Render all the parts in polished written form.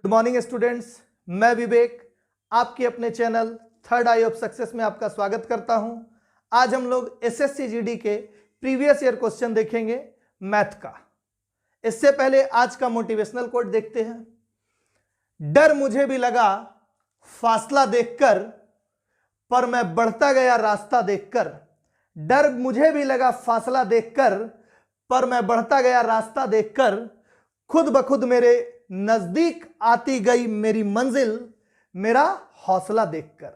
Good morning students, मैं विवेक आपके अपने channel third I of success में आपका स्वागत करता हूं। आज हम लोग एसएससी जीडी के प्रीवियस ईयर क्वेश्चन देखेंगे मैथ का। इससे पहले आज का मोटिवेशनल कोट देखते हैं। डर मुझे भी लगा फासला देखकर, पर मैं बढ़ता गया रास्ता देखकर। डर मुझे भी लगा फासला देखकर, पर मैं बढ़ता गया रास्ता देखकर। खुद ब खुद मेरे नजदीक आती गई मेरी मंजिल, मेरा हौसला देखकर।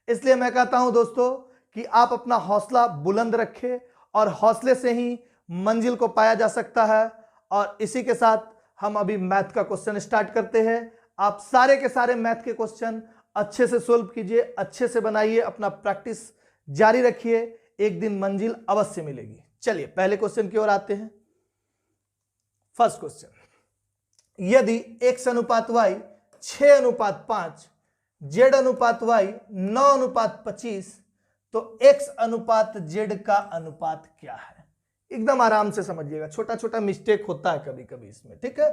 इसलिए मैं कहता हूं दोस्तों कि आप अपना हौसला बुलंद रखें और हौसले से ही मंजिल को पाया जा सकता है। और इसी के साथ हम अभी मैथ का क्वेश्चन स्टार्ट करते हैं। आप सारे के सारे मैथ के क्वेश्चन अच्छे से सोल्व कीजिए, अच्छे से बनाइए, अपना प्रैक्टिस जारी रखिए, एक दिन मंजिल अवश्य मिलेगी। चलिए पहले क्वेश्चन की ओर आते हैं। फर्स्ट क्वेश्चन, यदि x अनुपात y 6:5, z अनुपात y 9:25, तो x अनुपात z का अनुपात क्या है? एकदम आराम से समझिएगा, छोटा छोटा मिस्टेक होता है कभी कभी इसमें, ठीक है?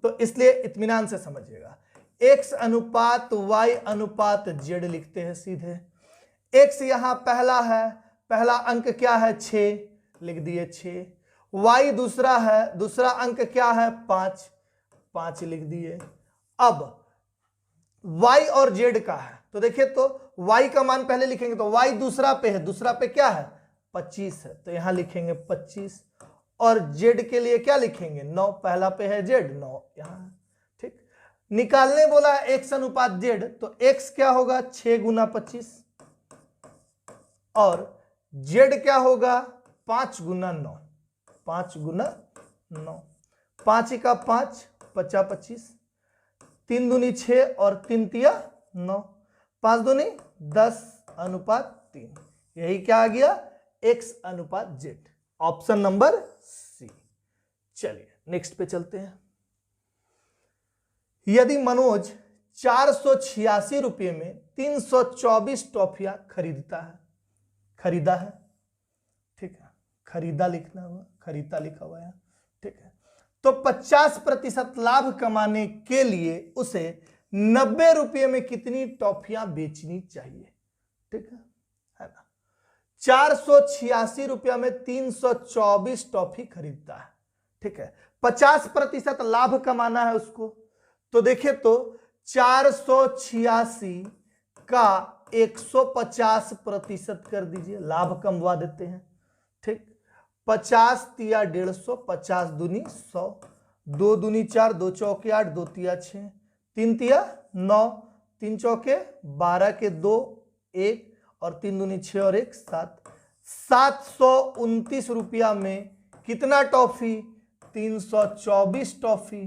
तो इसलिए इत्मीनान से समझिएगा। x अनुपात y अनुपात z लिखते हैं सीधे। x यहां पहला है, पहला अंक क्या है? 6, लिख दिए 6। y दूसरा है, दूसरा अंक क्या है? 5, 5 लिख दिए। अब y और z का है, तो देखिए तो y का मान पहले लिखेंगे, तो y दूसरा पे है, दूसरा पे क्या है? 25 है, तो यहां लिखेंगे 25। और z के लिए क्या लिखेंगे? 9, पहला पे है z, 9 यहां, ठीक। निकालने बोला है x अनुपात z, तो x क्या होगा? 6 गुना 25, और z क्या होगा? 5 गुना 9, 5 गुना 9, 5 का 5, 50 25, 3 दूनी 6 और 3 तिया 9, 5 दूनी 10 अनुपात 3। यही क्या आ गया? x अनुपात z, ऑप्शन नंबर सी। चलिए नेक्स्ट पे चलते हैं। यदि मनोज 486 रुपये में 324 टॉफियां खरीदा है, ठीक है, खरीदा लिखना हुआ, खरीदा लिखा हुआ है, ठीक है। तो 50% लाभ कमाने के लिए उसे 90 रुपये में कितनी टॉफियां बेचनी चाहिए? ठीक है ना? 486 रुपया में 324 टॉफी खरीदता है, ठीक है। 50% लाभ कमाना है उसको, तो देखिए तो 486 का 150% कर दीजिए, लाभ कमवा देते हैं, ठीक। 50 तिया 150, 50 दूनी 100, 2 दूनी 4, 2 चौके 8, 2 तिया 6, 3 तिया 9, 3 चौके 12 के 2 1, और 3 दूनी 6 और 1 7, 729 रुपया में कितना टॉफी? 324 टॉफी।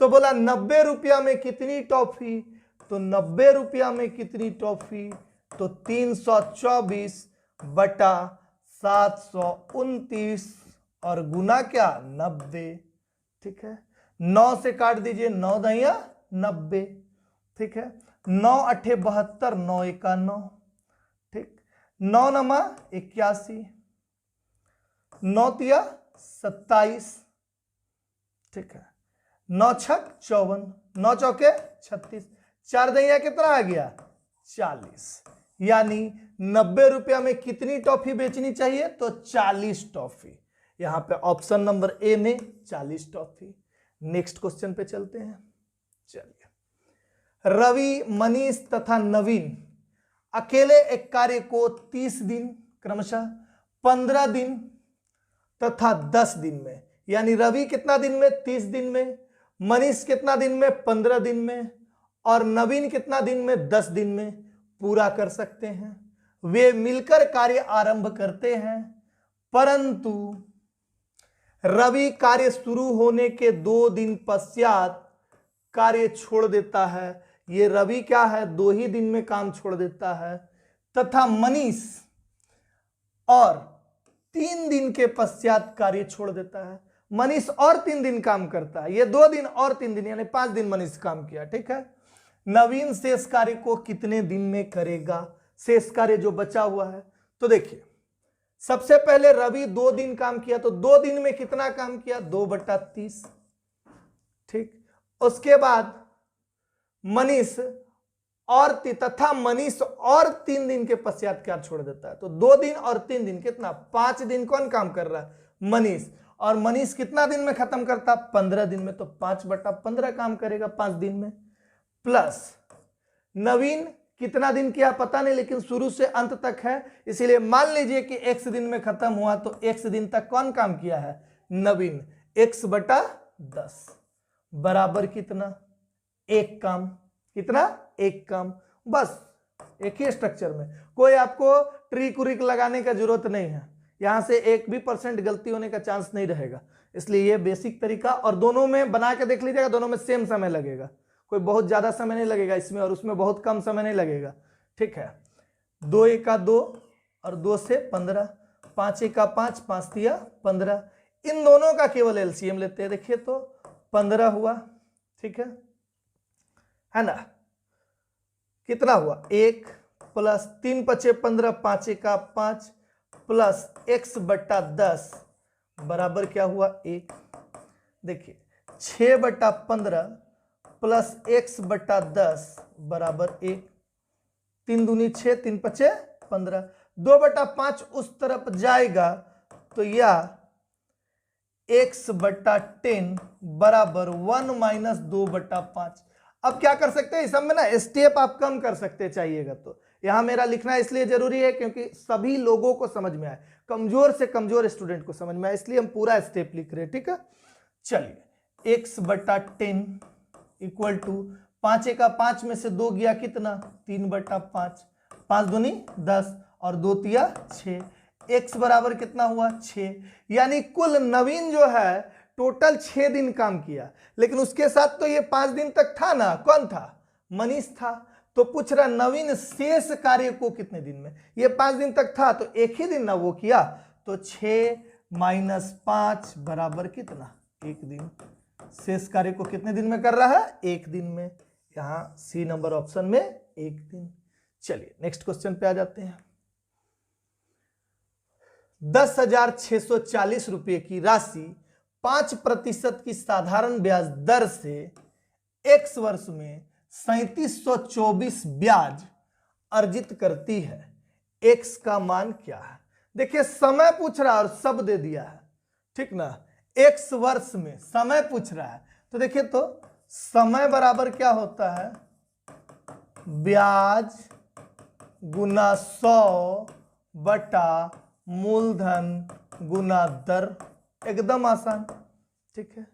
तो बोला 90 रुपया में कितनी टॉफी? तो 90 रुपया में कितनी टॉफी? तो 324 बटा 729 और गुना क्या? 90, ठीक है। 9 से काट दीजिए, 9 दहिया 90, ठीक है। 9 अठे 72, 9 एका 9, ठीक। 9 नमा 81, 9 तिया 27, ठीक है। 9 छक 54, 9 चौके 36, 4 दहिया कितना आ गया? 40। यानी 90 रुपया में कितनी टॉफी बेचनी चाहिए? तो 40 टॉफी। यहां पे ऑप्शन नंबर ए में 40 टॉफी। नेक्स्ट क्वेश्चन पे चलते हैं। चलिए, रवि, मनीष तथा नवीन अकेले एक कार्य को 30 दिन, क्रमशः 15 दिन तथा 10 दिन में, यानी रवि कितना दिन में? 30 दिन में, मनीष कितना दिन में? 15 दिन में, और नवीन कितना दिन में? 10 दिन में पूरा कर सकते हैं। वे मिलकर कार्य आरंभ करते हैं, परंतु रवि कार्य शुरू होने के 2 दिन पश्चात कार्य छोड़ देता है। ये रवि क्या है? 2 ही दिन में काम छोड़ देता है। तथा मनीष और 3 दिन के पश्चात कार्य छोड़ देता है। मनीष और 3 दिन काम करता है, ये 2 दिन और 3 दिन, यानी 5 दिन मनीष काम किया, ठीक है। नवीन शेष कार्य को कितने दिन में करेगा? शेष कार्य जो बचा हुआ है, तो देखिए सबसे पहले रवि 2 दिन काम किया, तो 2 दिन में कितना काम किया? 2/30, ठीक। उसके बाद मनीष तथा मनीष और 3 दिन के पश्चात क्या छोड़ देता है, तो 2 दिन और 3 दिन कितना, 5 दिन कौन काम कर रहा है, मनीष। और मनीष कितना दिन में खत्म करता, 15 दिन में, तो 5/15 काम करेगा 5 दिन में। प्लस नवीन कितना दिन किया पता नहीं, लेकिन शुरू से अंत तक है, इसीलिए मान लीजिए कि x दिन में खत्म हुआ, तो x दिन तक कौन काम किया है, नवीन। x/10 बराबर कितना, 1 काम। कितना, 1 काम। बस एक ही स्ट्रक्चर में, कोई आपको ट्रिक उरिक लगाने का जरूरत नहीं है, यहां से 1% भी गलती होने का चांस नहीं रहेगा। इसलिए ये बेसिक तरीका, और दोनों में बना के देख लीजिएगा, दोनों में सेम समय लगेगा, कोई बहुत ज्यादा समय नहीं लगेगा इसमें, और उसमें बहुत कम समय नहीं लगेगा। ठीक है, 2 एका 2 और 2 से 15, 5 एका 5, 5 तिया 15, इन दोनों का केवल एलसीएम लेते हैं। देखिए तो 15 हुआ, ठीक है ना, कितना हुआ, 1 प्लस 3 × 5 = 15, 5 एका 5 प्लस x/10 बराबर क्या हुआ, 1। देखिए 6/15 प्लस x/10 बराबर 1, 3 दूनी 6, 3 × 5 = 15, 2/5 उस तरफ जाएगा, तो यह x/10 बराबर 1 - 2/5। अब क्या कर सकते हैं, इस सब में ना स्टेप आप कम कर सकते हैं चाहिएगा तो। यहां मेरा लिखना इसलिए जरूरी है क्योंकि सभी लोगों को समझ में आए, कमजोर से कमजोर स्टूडेंट को समझ में आए, इसलिए हम पूरा स्टेप लिख रहे हैं। ठीक है, चलिए x/10 इक्वल टू 5 एका 5 में से 2 गया कितना, 3/5, 5 दूनी 10 और 2 तिया 6, x बराबर कितना हुआ, 6। यानी कुल नवीन जो है टोटल 6 दिन काम किया, लेकिन उसके साथ तो ये 5 दिन तक था ना, कौन था, मनीष था। तो पूछ रहा नवीन शेष कार्य को कितने दिन में, ये 5 दिन तक था तो एक ही दिन ना वो किया, तो 6 - 5 बराबर कितना, 1 दिन। शेष कार्य को कितने दिन में कर रहा है, 1 दिन में। यहां सी नंबर ऑप्शन में 1 दिन। चलिए नेक्स्ट क्वेश्चन पे आ जाते हैं। 10,640 रुपये की राशि 5% की साधारण ब्याज दर से x वर्ष में 3724 ब्याज अर्जित करती है, x का मान क्या है। देखिए समय पूछ रहा है और सब दे दिया है, ठीक ना, x वर्ष में समय पूछ रहा है, तो देखिए तो समय बराबर क्या होता है, ब्याज गुना 100 बटा मूलधन गुना दर, एकदम आसान। ठीक है,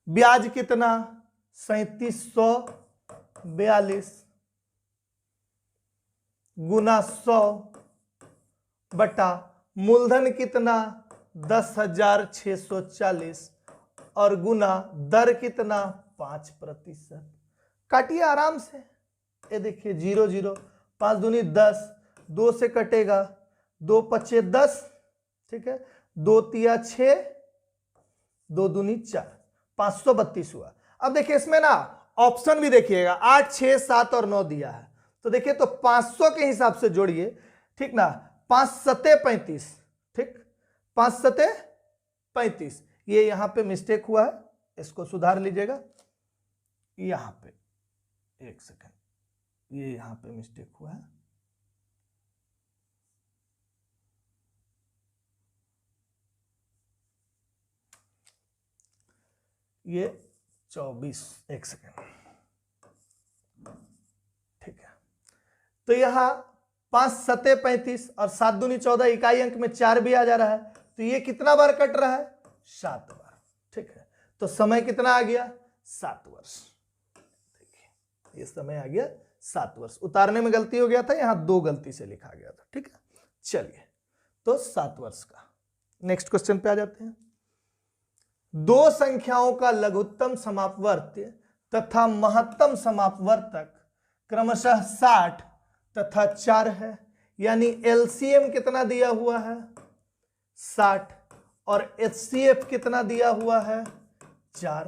ब्याज कितना 3742 गुना 100 बटा मूलधन कितना 10,640 और गुना दर कितना 5%। काटिए आराम से, ये देखिए 0 0, 5 दूनी 10, 2 से कटेगा, 2 × 10, ठीक है, 2 तिया 6, 2 दूनी 4, 532 हुआ। अब देखिए इसमें ना ऑप्शन भी देखिएगा, 8 6 7 और 9 दिया है, तो देखिए तो 500 के हिसाब से जोड़िए, ठीक ना, 5 7 35, ठीक, 5 7 35, ये यहां पे मिस्टेक हुआ है, इसको सुधार लीजिएगा। यहां पे 1 सेकंड, ये यहां पे मिस्टेक हुआ है, ये 24, 1 सेकेंड, ठीक है। तो यहां 5 7 35 और 7 दूनी 14, इकाई अंक में 4 भी आ जा रहा है, तो ये कितना बार कट रहा है, 7 बार। ठीक है, तो समय कितना आ गया, 7 वर्ष। देखिए ये समय आ गया 7 वर्ष, उतारने में गलती हो गया था, यहां 2 गलती से लिखा गया था। ठीक है, चलिए तो 7 वर्ष का। नेक्स्ट क्वेश्चन पे आ जाते हैं। 2 संख्याओं का लघुत्तम समापवर्त्य तथा महत्तम समापवर्तक क्रमशः 60 तथा 4 है, यानी एलसीएम कितना दिया हुआ है, 60, और एचसीएफ कितना दिया हुआ है, 4।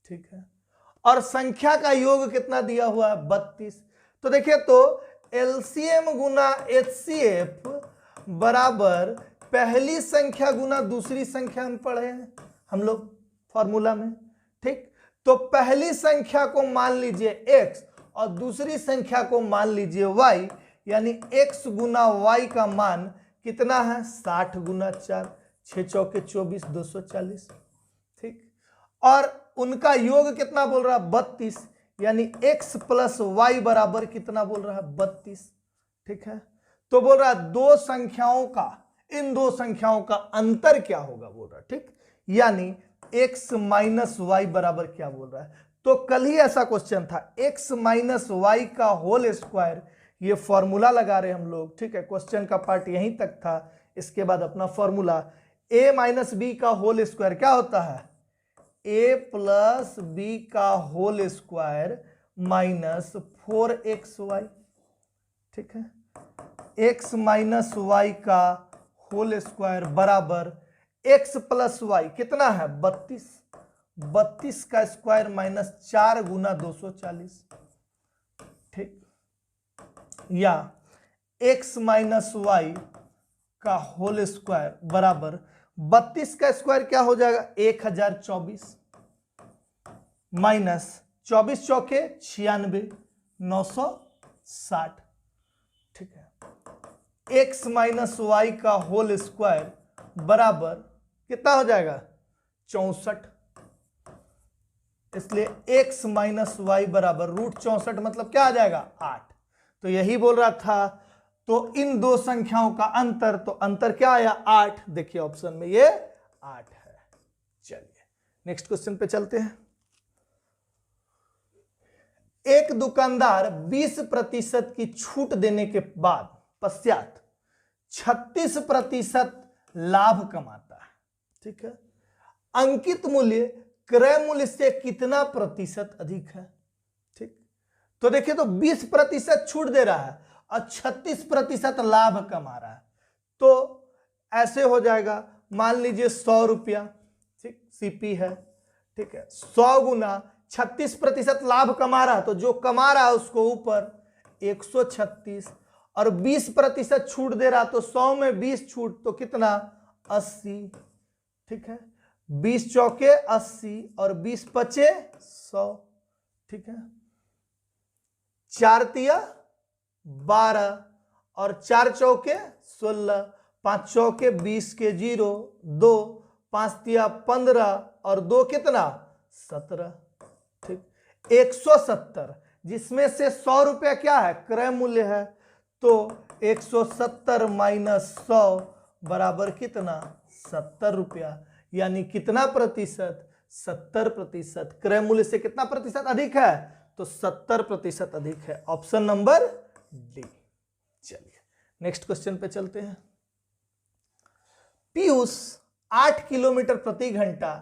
ठीक है, और संख्या का योग कितना दिया हुआ है, 32। तो देखिए तो एलसीएम गुना एचसीएफ बराबर पहली संख्या गुना दूसरी संख्या हम पढ़े हैं हम लोग फॉर्मूला में। ठीक, तो पहली संख्या को मान लीजिए x और दूसरी संख्या को मान लीजिए y, यानी x गुना y का मान कितना है 60 गुना 4, 6 चौके 24, 240। ठीक, और उनका योग कितना बोल रहा है 32, यानी x प्लस वाई बराबर कितना बोल रहा है 32। ठीक है, तो बोल रहा है दो संख्याओं का, इन दो संख्याओं का अंतर क्या होगा बोल रहा है। ठीक, यानी x माइनस वाई बराबर क्या बोल रहा है। तो कल ही ऐसा क्वेश्चन था, x माइनस वाई का होल स्क्वायर, ये फॉर्मूला लगा रहे हम लोग। ठीक है, क्वेश्चन का पार्ट यहीं तक था। इसके बाद अपना फॉर्मूला a माइनस बी का होल स्क्वायर क्या होता है, a प्लस बी का होल स्क्वायर माइनस 4xy। ठीक है, x माइनस वाई का होल स्क्वायर बराबर x प्लस वाई कितना है 32, 32 का स्क्वायर माइनस 4 गुना 240। ठीक, या x माइनस वाई का होल स्क्वायर बराबर 32 का स्क्वायर क्या हो जाएगा 1024 माइनस 24 चौके 96, 960। ठीक है, x माइनस वाई का होल स्क्वायर बराबर कितना हो जाएगा 64, इसलिए x माइनस वाई बराबर √64 मतलब क्या आ जाएगा 8। तो यही बोल रहा था, तो इन दो संख्याओं का अंतर, तो अंतर क्या आया 8। देखिए ऑप्शन में ये 8 है। चलिए नेक्स्ट क्वेश्चन पे चलते हैं। एक दुकानदार 20% की छूट देने के बाद पश्चात 36% लाभ कमाता है। ठीक है, अंकित मूल्य क्रय मूल्य से कितना प्रतिशत अधिक है। ठीक, तो देखिए तो 20% छूट दे रहा है और 36% लाभ कमा रहा है, तो ऐसे हो जाएगा, मान लीजिए 100 रुपया, ठीक सीपी है। ठीक है, 100 गुना 36% लाभ कमा रहा है, तो जो कमा रहा है उसको ऊपर 136 और 20% छूट दे रहा, तो 100 में 20 छूट तो कितना 80। ठीक है, 20 चौके 80 और 20 पचे 100। ठीक है, 4 तिया 12 और 4 चौके 16, 5 चौके 20 के 0, 2, 5 तिया 15 और 2 कितना 17। ठीक, 170, जिसमें से 100 रुपया क्या है क्रय मूल्य है, तो 170 माइनस 100 बराबर कितना 70 रुपया, यानी कितना प्रतिशत 70%। क्रय मूल्य से कितना प्रतिशत अधिक है, तो 70% अधिक है। Option number D. चलिए नेक्स्ट क्वेश्चन पे चलते हैं। पीयूष 8 किलोमीटर प्रति घंटा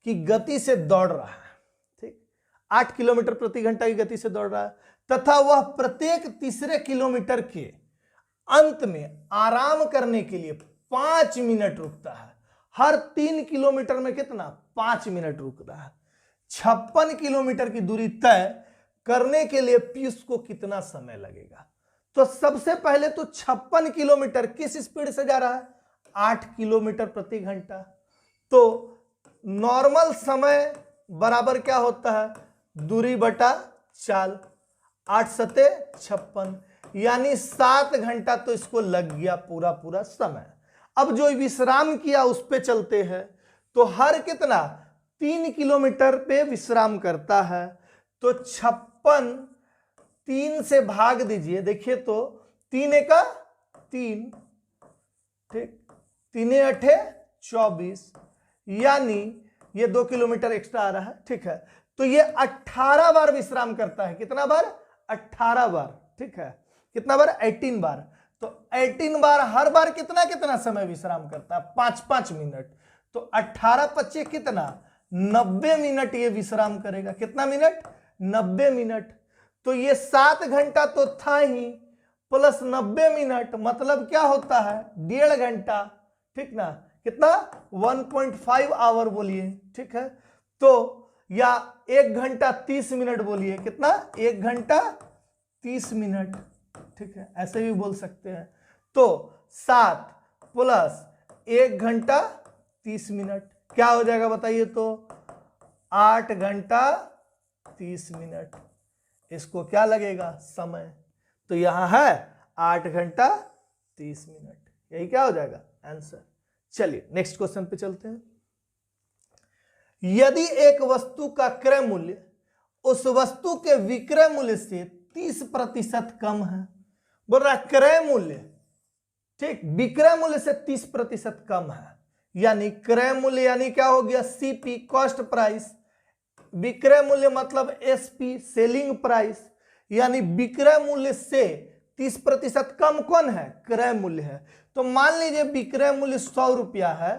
की गति से दौड़ रहा है। ठीक, 8 किलोमीटर प्रति घंटा की गति से दौड़ रहा है तथा वह प्रत्येक तीसरे किलोमीटर के अंत में आराम करने के लिए 5 मिनट रुकता है। हर 3 किलोमीटर में कितना 5 मिनट रुक रहा है। 56 किलोमीटर की दूरी तय करने के लिए पीयूष को कितना समय लगेगा। तो सबसे पहले तो 56 किलोमीटर किस स्पीड से जा रहा है 8 किलोमीटर प्रति घंटा, तो नॉर्मल समय बराबर क्या होता है दूरी बटा चाल, 8 सते 56, यानी 7 घंटा तो इसको लग गया पूरा समय। अब जो विश्राम किया उस पे चलते हैं, तो हर कितना 3 किलोमीटर पे विश्राम करता है, तो 56 3 से भाग दीजिए, देखिए तो 3 एका 3, ठीक, 3 8 24, यानी ये 2 किलोमीटर एक्स्ट्रा आ रहा है। ठीक है, तो ये 18 बार विश्राम करता है। कितना बार 18 बार। ठीक है, कितना बार 18 बार, तो 18 बार हर बार कितना कितना समय विश्राम करता है 5-5 मिनट, तो 18 25 कितना 90 मिनट ये विश्राम करेगा। कितना मिनट 90 मिनट, तो ये 7 घंटा तो था ही प्लस 90 मिनट मतलब क्या होता है 1.5 घंटा। ठीक ना, कितना 1.5 आवर बोलिए। ठीक है, तो या 1 घंटा 30 मिनट बोलिए, कितना 1 घंटा 30 मिनट। ठीक है, ऐसे भी बोल सकते हैं। तो 7 प्लस 1 घंटा 30 मिनट क्या हो जाएगा बताइए, तो 8 घंटा 30 मिनट। इसको क्या लगेगा, समय। तो यहां है 8 घंटा 30 मिनट, यही क्या हो जाएगा आंसर। चलिए नेक्स्ट क्वेश्चन पे चलते हैं। यदि एक वस्तु का क्रय मूल्य उस वस्तु के विक्रय मूल्य से 30% कम है, बोल रहा क्रय मूल्य, ठीक, विक्रय मूल्य से 30% कम है, यानी क्रय मूल्य यानी क्या हो गया, सीपी कॉस्ट प्राइस, विक्रय मूल्य मतलब एसपी सेलिंग प्राइस, यानी विक्रय मूल्य से 30% कम कौन है, क्रय मूल्य है। तो मान लीजिए विक्रय मूल्य 100 रुपया है,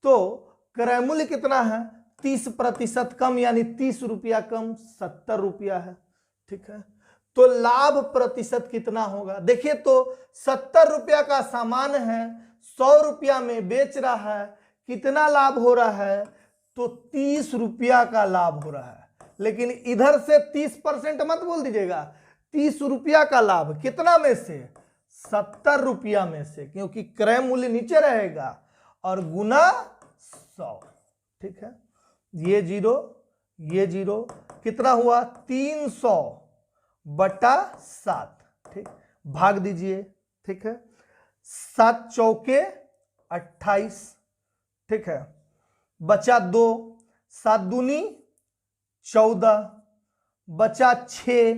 तो क्रय मूल्य कितना है, 30% कम, यानी 30 रुपया कम 70 रुपया है, ठीक है। तो लाभ प्रतिशत कितना होगा, देखिए तो 70 रुपया का सामान है, 100 रुपया में बेच रहा है, कितना लाभ हो रहा है, तो 30 रुपया का लाभ हो रहा है। लेकिन इधर से 30% मत बोल दीजिएगा, 30 रुपया का लाभ कितना में से, 70 रुपया में से, क्योंकि क्रय मूल्य नीचे रहेगा, और गुना 100, ठीक है। ये जीरो कितना हुआ, 300 बटा 7, ठीक, भाग दीजिए, ठीक है। 7 चौके 28, ठीक है, बचा 2, 7 दूनी 14, बचा 6,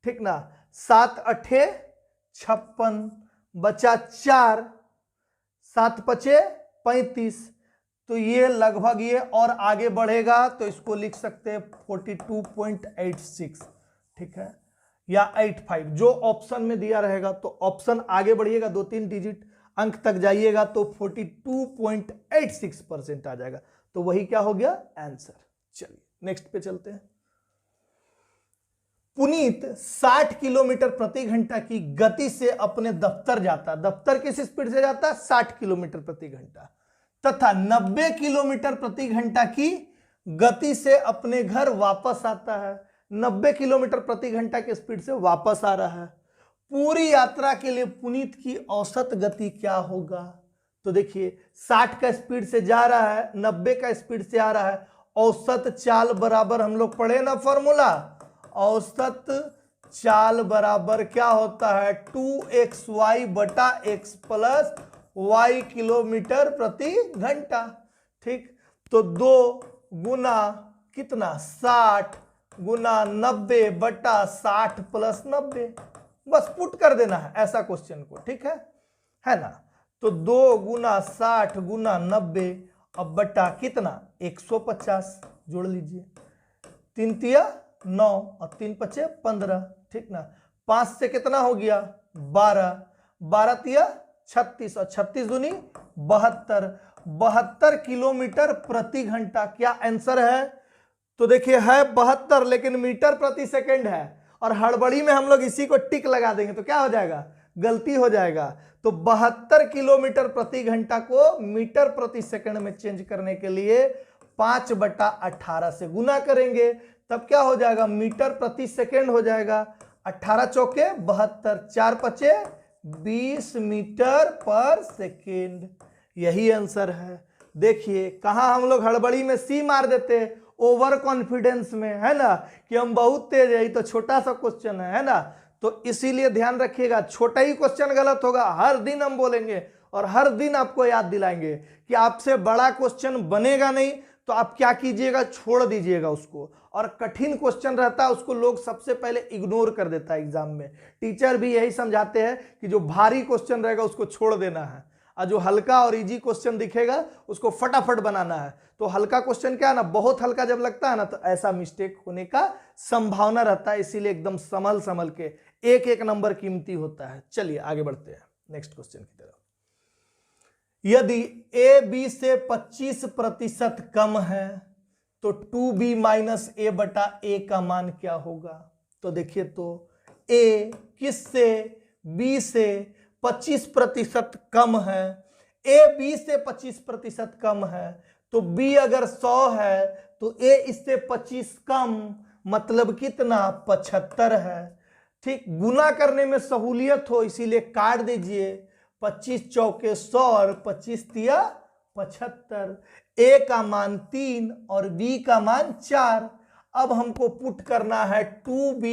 ठीक ना, 7 अठे 56, बचा 4, 7 पचे 35, तो ये लगभग ये और आगे बढ़ेगा तो इसको लिख सकते हैं 42.86, ठीक है, या 85, जो ऑप्शन में दिया रहेगा। तो ऑप्शन आगे बढ़िएगा 2-3 डिजिट अंक तक जाइएगा तो 42.86% आ जाएगा, तो वही क्या हो गया आंसर। चलिए नेक्स्ट पे चलते हैं। पुनीत 60 किलोमीटर प्रति घंटा की गति से अपने दफ्तर जाता, दफ्तर किस स्पीड से जाता है, 60 किलोमीटर प्रति घंटा, तथा 90 किलोमीटर प्रति घंटा की गति से अपने घर वापस आता है, 90 किलोमीटर प्रति घंटा की स्पीड से वापस आ रहा है। पूरी यात्रा के लिए पुनीत की औसत गति क्या होगा, तो देखिए 60 का स्पीड से जा रहा है, 90 का स्पीड से आ रहा है, औसत चाल बराबर हम लोग पढ़े ना फॉर्मूला, औसत चाल बराबर क्या होता है, 2xy बटा x प्लस y किलोमीटर प्रति घंटा, ठीक। तो 2 गुना कितना 60 गुना 90 बटा 60 प्लस 90, बस पुट कर देना है ऐसा क्वेश्चन को, ठीक है ना। तो 2 गुना 60 गुना 90 अब बटा कितना 150, जोड़ लीजिए, 3 तिया 9 और 3 पचे 15, ठीक ना। 5 से कितना हो गया 12, 12 तिया 36 और 36 दूनी 72, 72 किलोमीटर प्रति घंटा क्या आंसर है, तो देखिए है 72 लेकिन मीटर प्रति सेकंड है, और हड़बड़ी में हम लोग इसी को टिक लगा देंगे तो क्या हो जाएगा, गलती हो जाएगा। तो 72 किलोमीटर प्रति घंटा को मीटर प्रति सेकंड में चेंज करने के लिए 5/18 से गुना करेंगे, तब क्या हो जाएगा, मीटर प्रति सेकंड हो जाएगा। 18 चौके 72, 4 पचे 20 मीटर पर सेकेंड, यही आंसर है। देखिए कहां हम लोग हड़बड़ी में सी मार देते, ओवर कॉन्फिडेंस में, है ना, कि हम बहुत तेज है, तो छोटा सा क्वेश्चन है ना, तो इसीलिए ध्यान रखिएगा, छोटा ही क्वेश्चन गलत होगा, हर दिन हम बोलेंगे और हर दिन आपको याद दिलाएंगे कि आपसे बड़ा क्वेश्चन बनेगा नहीं, तो आप क्या कीजिएगा, छोड़ दीजिएगा उसको, और कठिन क्वेश्चन रहता है उसको लोग सबसे पहले इग्नोर कर देता है एग्जाम में। टीचर भी यही समझाते हैं कि जो भारी क्वेश्चन रहेगा उसको छोड़ देना है, और जो हल्का और इजी क्वेश्चन दिखेगा उसको फटाफट बनाना है। तो हल्का क्वेश्चन क्या है ना, बहुत हल्का जब लगता है ना तो ऐसा मिस्टेक होने का संभावना रहता है, इसीलिए एकदम संभल के एक एक नंबर कीमती होता है। चलिए आगे बढ़ते हैं नेक्स्ट क्वेश्चन की तरफ। यदि ए बी से 25% कम है तो 2b माइनस ए बटा ए का मान क्या होगा, तो देखिए तो ए किससे, बी से 25% कम है, ए बी से 25% कम है, तो बी अगर 100 है तो ए इससे 25 कम, मतलब कितना 75 है, ठीक। गुना करने में सहूलियत हो इसीलिए काट दीजिए, 25 चौके 100 और 25 तिया 75, ए का मान 3 और बी का मान 4। अब हमको पुट करना है 2b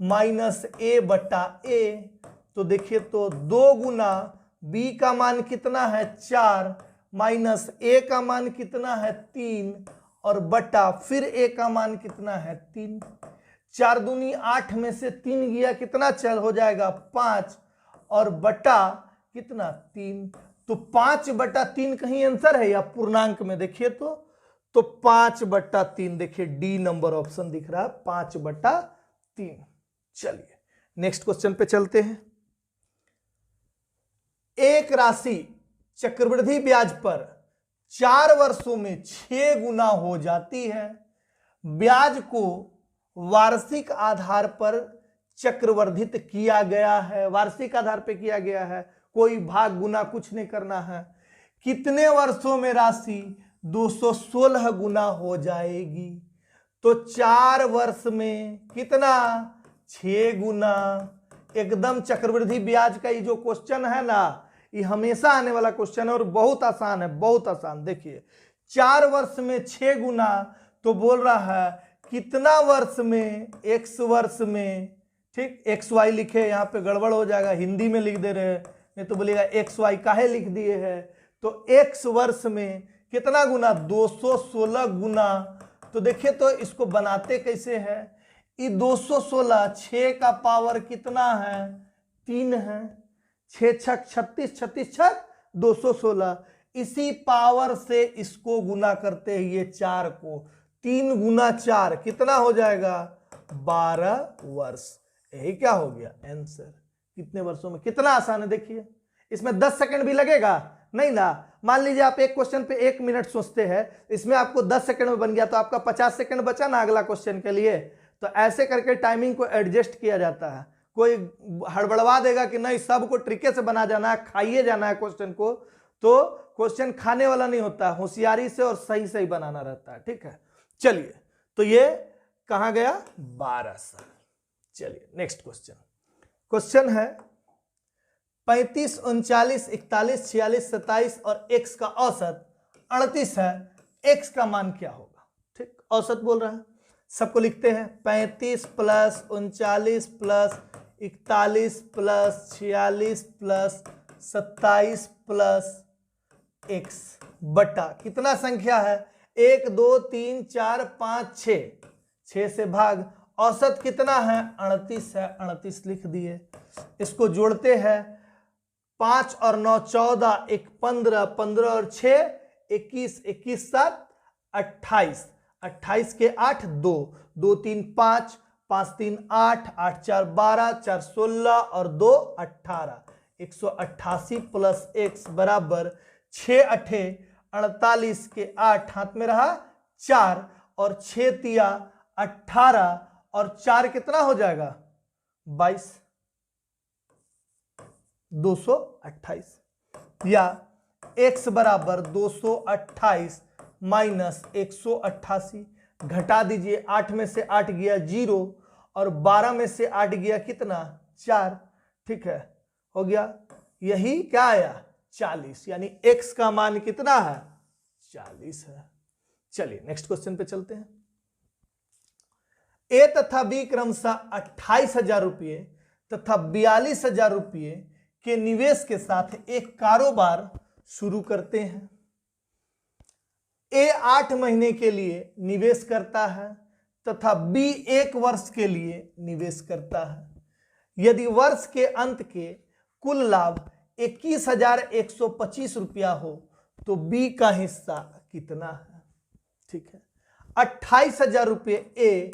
माइनस a बटा a। तो देखिए तो 2 गुना b का मान कितना है 4 माइनस a का मान कितना है 3 और बटा फिर a का मान कितना है 3। 4 दूनी 8 में से 3 गया कितना चल हो जाएगा 5 और बटा कितना 3। तो 5 बटा 3 कहीं आंसर है या पूर्णांक में देखिए तो 5 बटा 3 देखिए डी नंबर ऑप्शन दिख रहा है 5 बटा 3। चलिए नेक्स्ट क्वेश्चन पे चलते हैं। एक राशि चक्रवृद्धि ब्याज पर 4 वर्षों में 6 गुना हो जाती है। ब्याज को वार्षिक आधार पर चक्रवर्धित किया गया है, वार्षिक आधार पर किया गया है, कोई भाग गुना कुछ नहीं करना है। कितने वर्षों में राशि 216 गुना हो जाएगी? तो 4 वर्ष में कितना 6 गुना। एकदम चक्रवृद्धि ब्याज का ये जो क्वेश्चन है ना, ये हमेशा आने वाला क्वेश्चन है और बहुत आसान है, बहुत आसान। देखिए 4 वर्ष में 6 गुना तो बोल रहा है कितना वर्ष में, x वर्ष में, ठीक। एक्स वाई लिखे, यहाँ पे गड़बड़ हो जाएगा, हिंदी में लिख दे रहे हैं, नहीं तो बोलेगा एक्स वाई काहे लिख दिए है। तो x वर्ष में कितना गुना 216 गुना। तो देखिए तो इसको बनाते कैसे है, ये 216 6 का पावर कितना है 3 है, 6 छक 36, 36 छक 216। इसी पावर से इसको गुना करते हैं ये 4 को, 3 गुना 4 कितना हो जाएगा 12 वर्ष। यही क्या हो गया आंसर। कितने वर्षों में, कितना आसान है। देखिए इसमें 10 सेकंड भी लगेगा नहीं ना। मान लीजिए आप एक क्वेश्चन पे 1 मिनट सोचते हैं, इसमें आपको 10 सेकंड में बन गया तो आपका 50 सेकंड बचा ना अगला क्वेश्चन के लिए। तो ऐसे करके टाइमिंग को एडजस्ट किया जाता है। कोई हड़बड़वा देगा कि नहीं सबको ट्रिके से बना जाना है, खाइए जाना है क्वेश्चन को, तो क्वेश्चन खाने वाला नहीं होता, होशियारी से और सही सही बनाना रहता है, ठीक है। चलिए तो ये कहां गया 12 साल। चलिए नेक्स्ट क्वेश्चन। क्वेश्चन है 35, 39, 41, 46, 27 और x का औसत 38 है। x का मान क्या होगा, ठीक। औसत बोल रहा है, सबको लिखते हैं 35 plus 39 plus 41 plus 46 plus 27 plus x बटा कितना संख्या है 1 2 3 4 5 6, 6 से भाग औसत कितना है 38 है, 38 लिख दिए। इसको जोड़ते हैं 5 और 9 14, 1 15, 15 और 6 21, 21 7 28, 28 के 8 2, 2 3 5, 5 3 8, 8 4 12, 4 16 और 2 18, 188 प्लस x बराबर 6 8 48 के 8 हाथ में रहा 4 और 6 तिया 18 और 4 कितना हो जाएगा 22, 228 या x बराबर 228 माइनस 188। घटा दीजिए, 8 में से 8 गया 0 और 12 में से 8 गया कितना 4, ठीक है, हो गया। यही क्या आया 40, यानी x का मान कितना है 40 है। चलिए नेक्स्ट क्वेश्चन पे चलते हैं। ए तथा बी क्रमशः 28,000 रुपये तथा 42,000 रुपये के निवेश के साथ एक कारोबार शुरू करते हैं। ए 8 महीने के लिए निवेश करता है तथा बी 1 वर्ष के लिए निवेश करता है। यदि वर्ष के अंत के कुल लाभ 21,125 रुपया हो तो बी का हिस्सा कितना है, ठीक है। 28,000 रुपये ए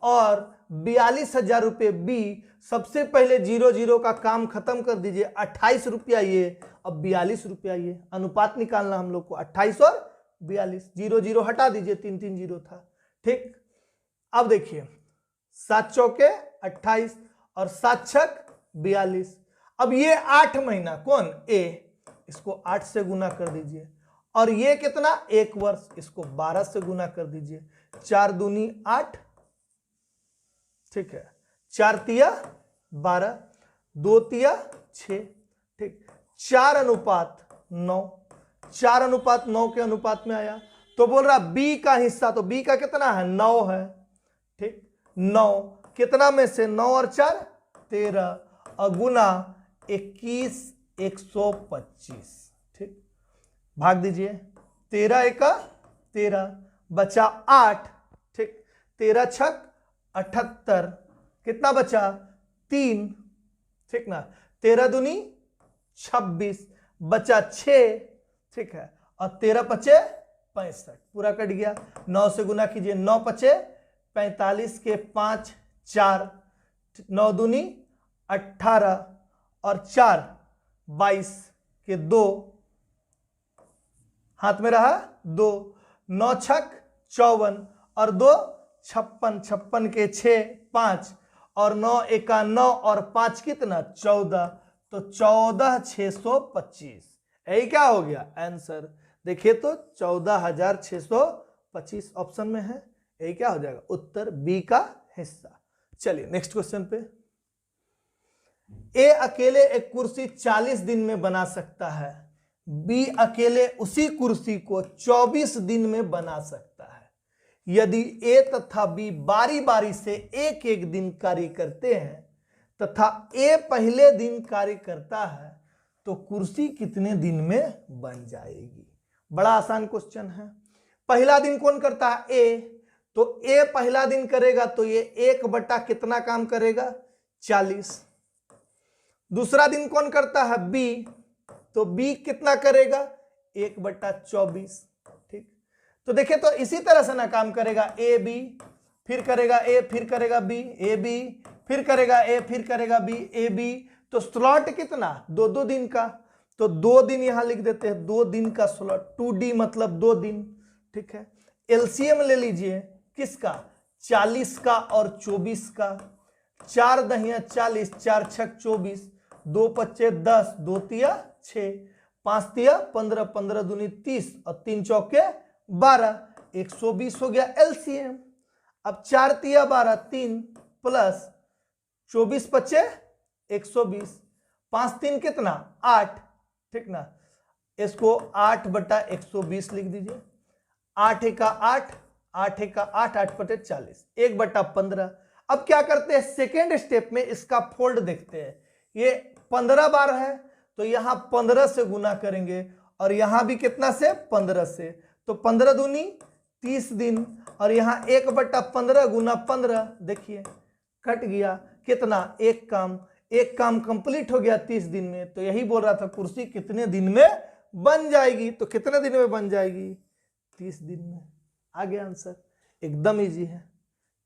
और 42,000 रुपये बी। सबसे पहले 0 0 का काम खत्म कर दीजिए, 28 रुपया ये और 42 रुपया ये, अनुपात निकालना हम लोग को 28 और 42, 0 0 हटा दीजिए, 3 3 0 था, ठीक। अब देखिए 7 चौके 28 और 7 छक 42। अब ये 8 महीना कौन ए, इसको 8 से गुना कर दीजिए और ये कितना 1 वर्ष, इसको 12 से गुना कर दीजिए। 4 दूनी 8, ठीक है, 4 तिया 12, 2 तिया 6, ठीक। 4 अनुपात 9, 4 अनुपात 9 के अनुपात में आया। तो बोल रहा बी का हिस्सा, तो बी का कितना है 9 है, 9, कितना में से 9 और 4 13, अगुना 21 125, ठीक, भाग दीजिए, 13 एका 13, बचा 8, ठीक, 13 छक 78, कितना बचा 3, ठीक ना, 13 दूनी 26, बचा 6, ठीक है, और 13 पचे 65, पूरा कट गया। 9 से गुना कीजिए, 9 पचे 45 के 5 4, 9 दूनी 18 और 4 22 के 2, हाथ में रहा 2, 9 छक 54 और 2 56, 56 के 6 5 और 9 एका 9 और 5 कितना 14, तो 14,625, यही क्या हो गया आंसर। देखिए तो 14,625 ऑप्शन में है, यही क्या हो जाएगा उत्तर बी का हिस्सा। चलिए नेक्स्ट क्वेश्चन पे। ए अकेले एक कुर्सी 40 दिन में बना सकता है, बी अकेले उसी कुर्सी को 24 दिन में बना सकता है। यदि ए तथा बी बारी बारी से एक एक दिन कार्य करते हैं तथा ए पहले दिन कार्य करता है तो कुर्सी कितने दिन में बन जाएगी। बड़ा आसान क्वेश्चन है। पहला दिन कौन करता है ए, तो ए पहला दिन करेगा तो ये 1 बटा कितना काम करेगा 40। दूसरा दिन कौन करता है बी, तो बी कितना करेगा 1 बटा 24, ठीक। तो देखिए तो इसी तरह से ना काम करेगा ए बी, फिर करेगा ए, फिर करेगा बी, ए बी, फिर करेगा ए, फिर करेगा बी, ए बी, तो स्लॉट कितना 2-2 दिन का, तो 2 दिन यहां लिख देते हैं, 2 दिन का स्लॉट, 2D मतलब 2 दिन, ठीक है। एलसीएम ले लीजिए किसका 40 का और 24 का, 4 दहिया 40, 4 छक 24, 2 पच्चे 10, 2 तिया 6, 5 तिया 15, 15 दूनी 30 और 3 चौके 12, 120 हो गया एलसीएम। अब 4 तिया 12, 3 प्लस 24 पच्चे 120, 5 3 कितना 8, ठीक ना, इसको 8 बटा 120 लिख दीजिए, 8 एका 8, 8 एका 8, 8 बटे 40, 1 बटा 15। अब क्या करते हैं सेकेंड स्टेप में इसका फोल्ड देखते हैं, ये 15 बार है तो यहां 15 से गुना करेंगे और यहां भी कितना से 15 से, तो 15 दूनी 30 दिन और यहां 1 बटा 15 गुना 15, देखिए कट गया कितना एक काम कंप्लीट हो गया 30 दिन में। तो यही बोल रहा था कुर्सी कितने दिन में बन जाएगी, तो कितने दिन में बन जाएगी 30 दिन में। आ गया आंसर, एकदम इजी है।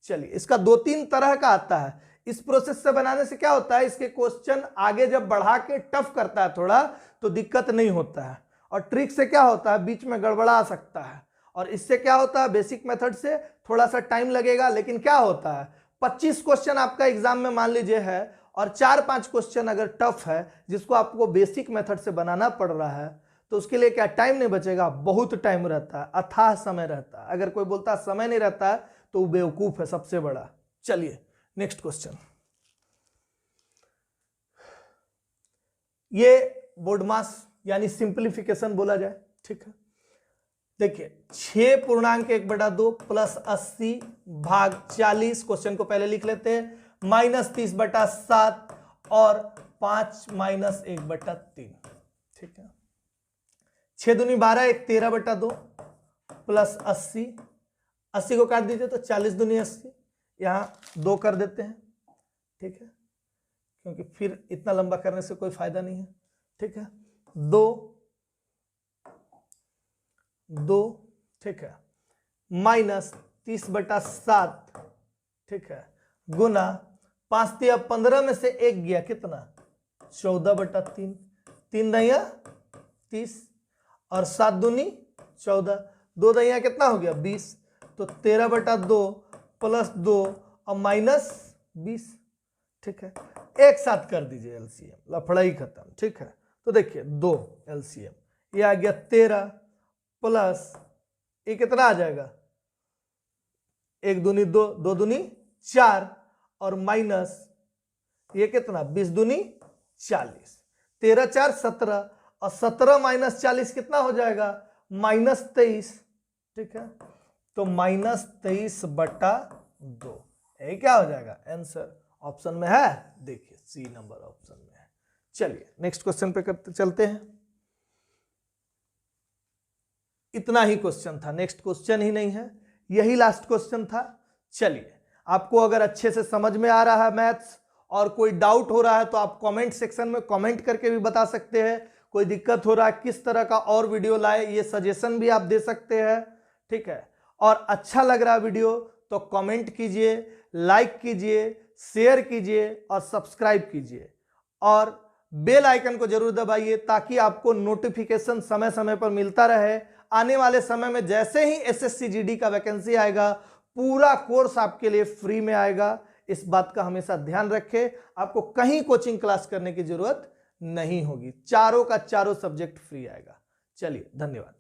चलिए इसका 2-3 तरह का आता है, इस प्रोसेस से बनाने से क्या होता है इसके क्वेश्चन आगे जब बढ़ा के टफ करता है थोड़ा तो दिक्कत नहीं होता है, और ट्रिक से क्या होता है बीच में गड़बड़ा सकता है, और इससे क्या होता है बेसिक मेथड से थोड़ा सा टाइम लगेगा, लेकिन क्या होता है 25 क्वेश्चन आपका एग्जाम में मान लीजिए है और 4-5 क्वेश्चन अगर टफ है जिसको आपको बेसिक मेथड से बनाना पड़ रहा है तो उसके लिए क्या टाइम नहीं बचेगा, बहुत टाइम रहता है, अथाह समय रहता है। अगर कोई बोलता है समय नहीं रहता है तो वो बेवकूफ है सबसे बड़ा। चलिए नेक्स्ट क्वेश्चन, ये बोर्डमास यानी सिंप्लीफिकेशन बोला जाए, ठीक है। देखिए 6.1/2 प्लस 80 भाग 40, क्वेश्चन को पहले लिख लेते हैं, -30/7 और 5 - 1/3, ठीक है। 6 दूनी 12, 1 13/2 प्लस 80, 80 को काट दीजिए तो 40 दूनी 80, यहां 2 कर देते हैं, ठीक है, क्योंकि फिर इतना लंबा करने से कोई फायदा नहीं है, ठीक है। 2, ठीक है, -30/7, ठीक है, गुना 5 तिया 15 में से 1 गया कितना 14/3, 3 दहिया 30 और 7 दूनी 14, 2 दहिया कितना हो गया 20, तो 13/2 प्लस 2 और -20, ठीक है। एक साथ कर दीजिए एलसीएम, लफड़ाई खत्म, ठीक है। तो देखिए 2 एलसीएम, ये आ गया 13 प्लस ये कितना आ जाएगा 1 दूनी 2, 2 दूनी 4 और माइनस ये कितना 20 दूनी 40, 13 4 17 और 17 - 40 कितना हो जाएगा -23, ठीक है। तो -23/2, ये क्या हो जाएगा आंसर, ऑप्शन में है, देखिए सी नंबर ऑप्शन में है। चलिए नेक्स्ट क्वेश्चन पे करते चलते हैं। इतना ही क्वेश्चन था, नेक्स्ट क्वेश्चन ही नहीं है, यही लास्ट क्वेश्चन था। चलिए आपको अगर अच्छे से समझ में आ रहा है मैथ्स और कोई डाउट हो रहा है तो आप कमेंट सेक्शन में कमेंट करके भी बता सकते हैं। कोई दिक्कत हो रहा है किस तरह का और वीडियो लाए, ये सजेशन भी आप दे सकते हैं, ठीक है। और अच्छा लग रहा वीडियो तो कमेंट कीजिए, लाइक कीजिए, शेयर कीजिए और सब्सक्राइब कीजिए और बेल आइकन को जरूर दबाइए ताकि आपको नोटिफिकेशन समय समय पर मिलता रहे। आने वाले समय में जैसे ही एसएससी जीडी का वैकेंसी आएगा पूरा कोर्स आपके लिए फ्री में आएगा। इस बात का हमेशा ध्यान रखें, आपको कहीं कोचिंग क्लास करने की जरूरत नहीं होगी, चारों का चारों सब्जेक्ट फ्री आएगा। चलिए धन्यवाद।